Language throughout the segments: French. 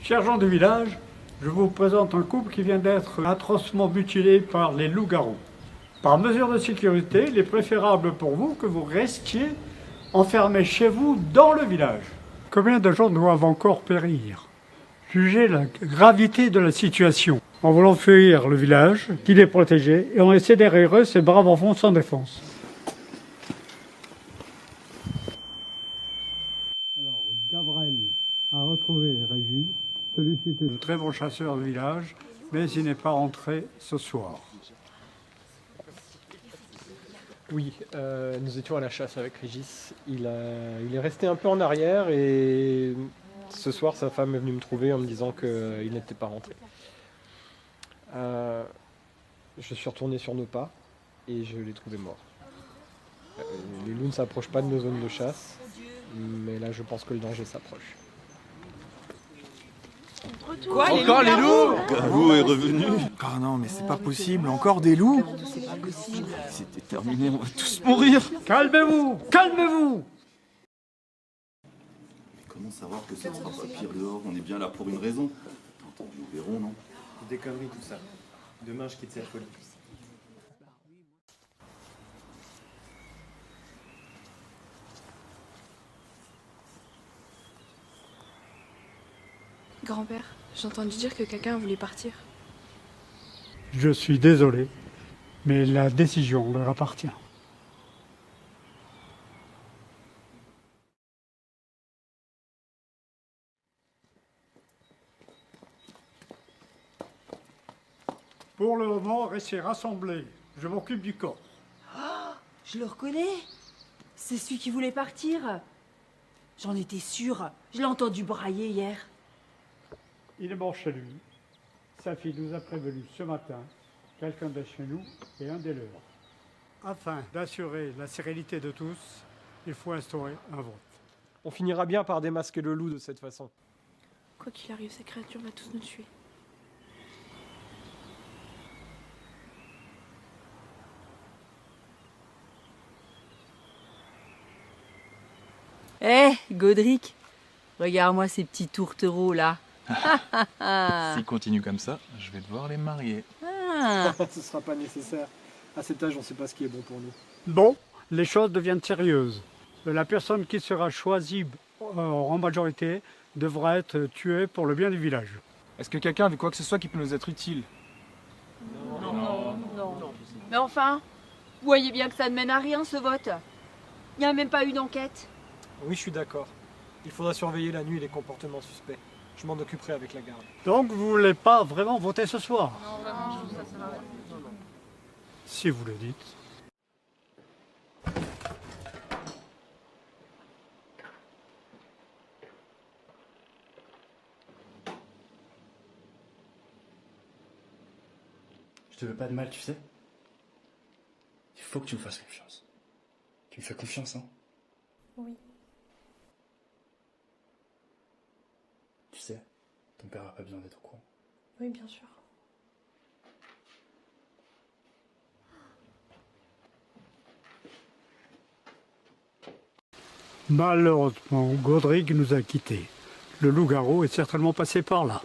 Chers gens du village, je vous présente un couple qui vient d'être atrocement mutilé par les loups-garous. Par mesure de sécurité, il est préférable pour vous que vous restiez enfermés chez vous dans le village. Combien de gens doivent encore périr? Jugez la gravité de la situation. En voulant fuir le village, qu'il est protégé, et on laissé derrière eux ces braves enfants sans défense. Alors, Gabriel a retrouvé Régis. Celui-ci était un très bon chasseur du village, mais il n'est pas rentré ce soir. Oui, nous étions à la chasse avec Régis. Il est resté un peu en arrière et ce soir, sa femme est venue me trouver en me disant qu'il n'était pas rentré. Je suis retourné sur nos pas et je l'ai trouvé mort. Les loups ne s'approchent pas de nos zones de chasse, mais là, je pense que le danger s'approche. Quoi, encore les loups? Garou est revenu. Ah non, mais c'est pas possible, encore des loups? C'était terminé, on va tous mourir. Calmez-vous! Calmez-vous! Comment savoir que ce ne sera pas pire dehors? On est bien là pour une raison. Entendu, nous verrons, non? Des conneries tout ça. Demain je quitte cette folie. Grand-père, j'ai entendu dire que quelqu'un voulait partir. Je suis désolé, mais la décision leur appartient. Pour le moment, restez rassemblés. Je m'occupe du corps. Je le reconnais. C'est celui qui voulait partir. J'en étais sûre. Je l'ai entendu brailler hier. Il est mort chez lui. Sa fille nous a prévenu ce matin, quelqu'un de chez nous et un des leurs. Afin d'assurer la sérénité de tous, il faut instaurer un vote. On finira bien par démasquer le loup de cette façon. Quoi qu'il arrive, cette créature va tous nous tuer. Hé, Godric, regarde-moi ces petits tourtereaux là. S'il continue comme ça, je vais devoir les marier. Ah. Ce sera pas nécessaire. À cet âge, on ne sait pas ce qui est bon pour nous. Bon, les choses deviennent sérieuses. La personne qui sera choisie en majorité devra être tuée pour le bien du village. Est-ce que quelqu'un a vu quoi que ce soit qui peut nous être utile? Non. Mais enfin, vous voyez bien que ça ne mène à rien ce vote. Il n'y a même pas eu d'enquête. Oui, je suis d'accord. Il faudra surveiller la nuit les comportements suspects. Je m'en occuperai avec la garde. Donc vous voulez pas vraiment voter ce soir? Non, vraiment, je trouve ça sert à rien. Si vous le dites. Je te veux pas de mal, tu sais. Il faut que tu me fasses confiance. Tu me fais confiance, hein? Oui. Tu sais, ton père a pas besoin d'être au courant. Oui, bien sûr. Malheureusement, Godric nous a quittés. Le loup-garou est certainement passé par là.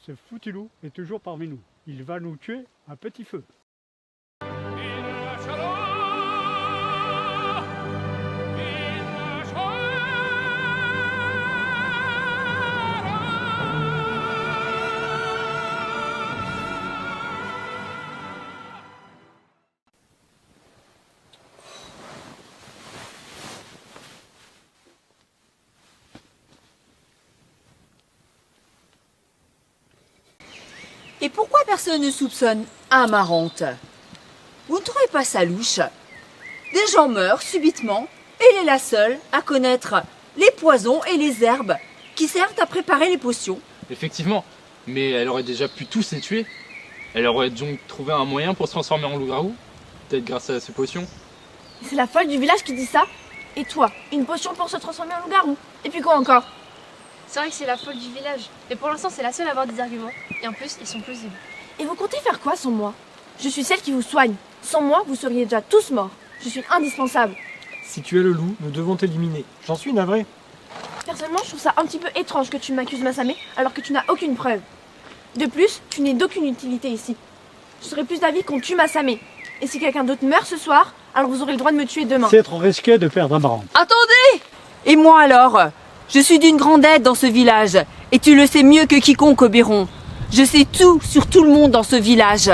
Ce foutu loup est toujours parmi nous. Il va nous tuer à petit feu. Et pourquoi personne ne soupçonne Amarante? Vous ne trouvez pas ça louche? Des gens meurent subitement et elle est la seule à connaître les poisons et les herbes qui servent à préparer les potions. Effectivement, mais elle aurait déjà pu tous les tuer. Elle aurait donc trouvé un moyen pour se transformer en loup-garou. Peut-être grâce à ses potions. C'est la folle du village qui dit ça. Et toi, une potion pour se transformer en loup-garou. Et puis quoi encore? C'est vrai que c'est la folle du village. Mais pour l'instant, c'est la seule à avoir des arguments. Et en plus, ils sont plausibles. Et vous comptez faire quoi sans moi? Je suis celle qui vous soigne. Sans moi, vous seriez déjà tous morts. Je suis indispensable. Si tu es le loup, nous devons t'éliminer. J'en suis navré. Personnellement, je trouve ça un petit peu étrange que tu m'accuses Masamé alors que tu n'as aucune preuve. De plus, tu n'es d'aucune utilité ici. Je serais plus d'avis qu'on tue Masamé. Et si quelqu'un d'autre meurt ce soir, alors vous aurez le droit de me tuer demain. C'est trop risqué de perdre Amarante. Attendez! Et moi alors? Je suis d'une grande aide dans ce village. Et tu le sais mieux que quiconque, Oberon. Je sais tout sur tout le monde dans ce village.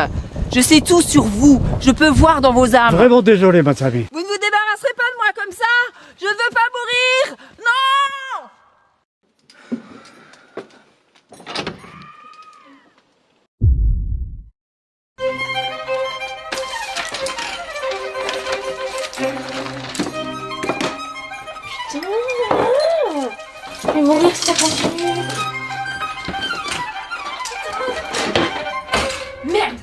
Je sais tout sur vous. Je peux voir dans vos âmes. Vraiment désolé, Masamé. Vous ne vous débarrasserez pas de moi comme ça! Je veux pas mourir! Non! Je vais mourir si ça continue. Merde!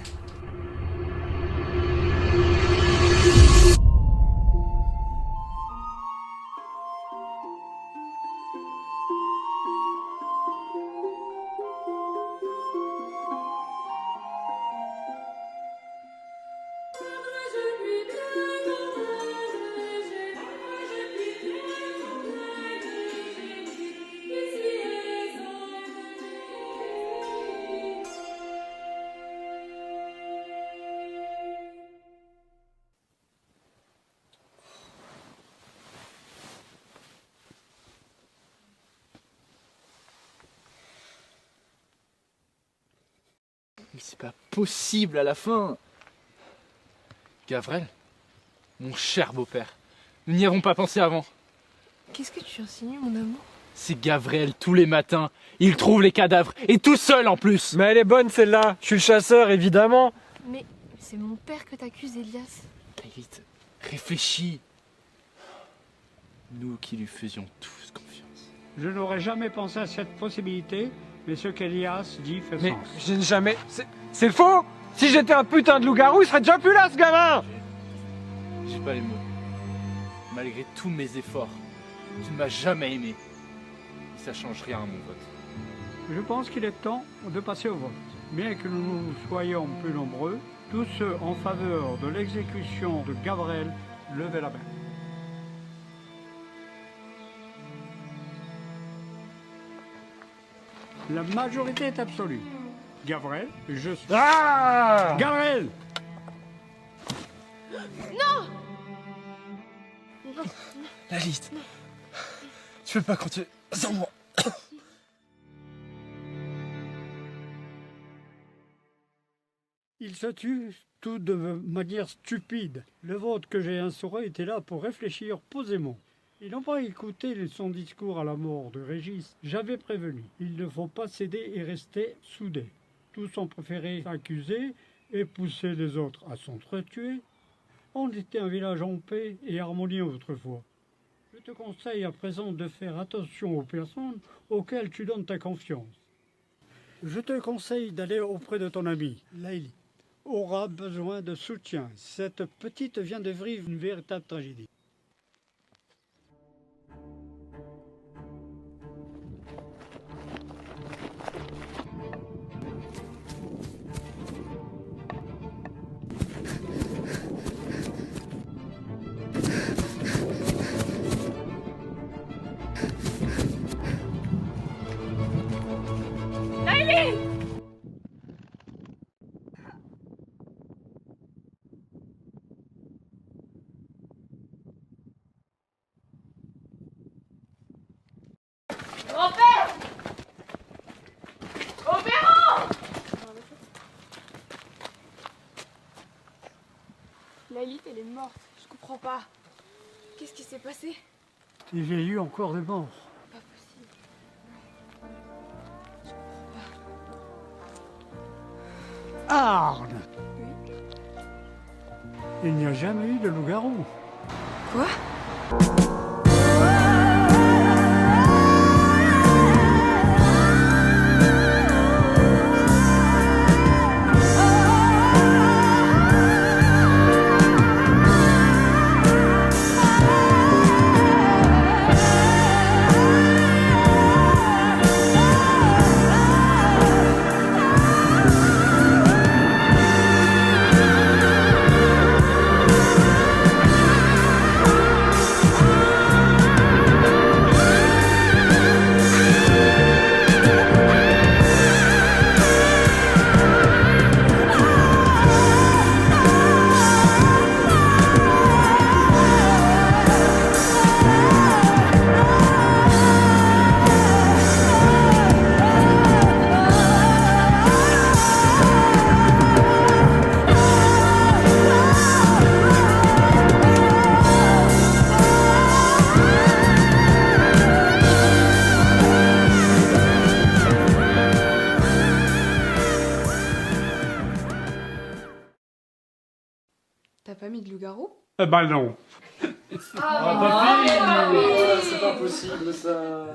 Mais c'est pas possible à la fin. Gavrel, mon cher beau-père, nous n'y avons pas pensé avant. Qu'est-ce que tu insinues, mon amour? C'est Gavrel tous les matins. Il trouve les cadavres et tout seul en plus. Mais elle est bonne celle-là. Je suis le chasseur, évidemment. Mais c'est mon père que t'accuses, Elias. Vite, réfléchis. Nous qui lui faisions tous confiance. Je n'aurais jamais pensé à cette possibilité, mais ce qu'Elias dit fait Mais sens. je n'ai jamais... C'est faux. Si j'étais un putain de loup-garou, il serait déjà plus là, ce gamin. J'ai pas les mots. Malgré tous mes efforts, tu ne m'as jamais aimé. Et ça change rien à mon vote. Je pense qu'il est temps de passer au vote. Bien que nous soyons plus nombreux, tous ceux en faveur de l'exécution de Gavrel, levez la main. La majorité est absolue. Gavrel, je suis... Ah! Gavrel! Lilith, tu peux pas continuer sans moi. Ils se tuent tous de manière stupide. Le vote que j'ai instauré était là pour réfléchir posément. Ils n'ont pas écouté son discours à la mort de Régis. J'avais prévenu. Il ne faut pas céder et rester soudés. Tous ont préféré s'accuser et pousser les autres à s'entretuer. On était un village en paix et harmonieux autrefois. Je te conseille à présent de faire attention aux personnes auxquelles tu donnes ta confiance. Je te conseille d'aller auprès de ton ami, Laïli. Aura besoin de soutien. Cette petite vient de vivre une véritable tragédie. Lilith, elle est morte. Je comprends pas. Qu'est-ce qui s'est passé? Et j'ai eu encore des morts. Pas possible. Arne! Il n'y a jamais eu de loup-garou. Quoi? T'as pas mis de loup-garou? Eh ben non. Ah, c'est pas possible ça.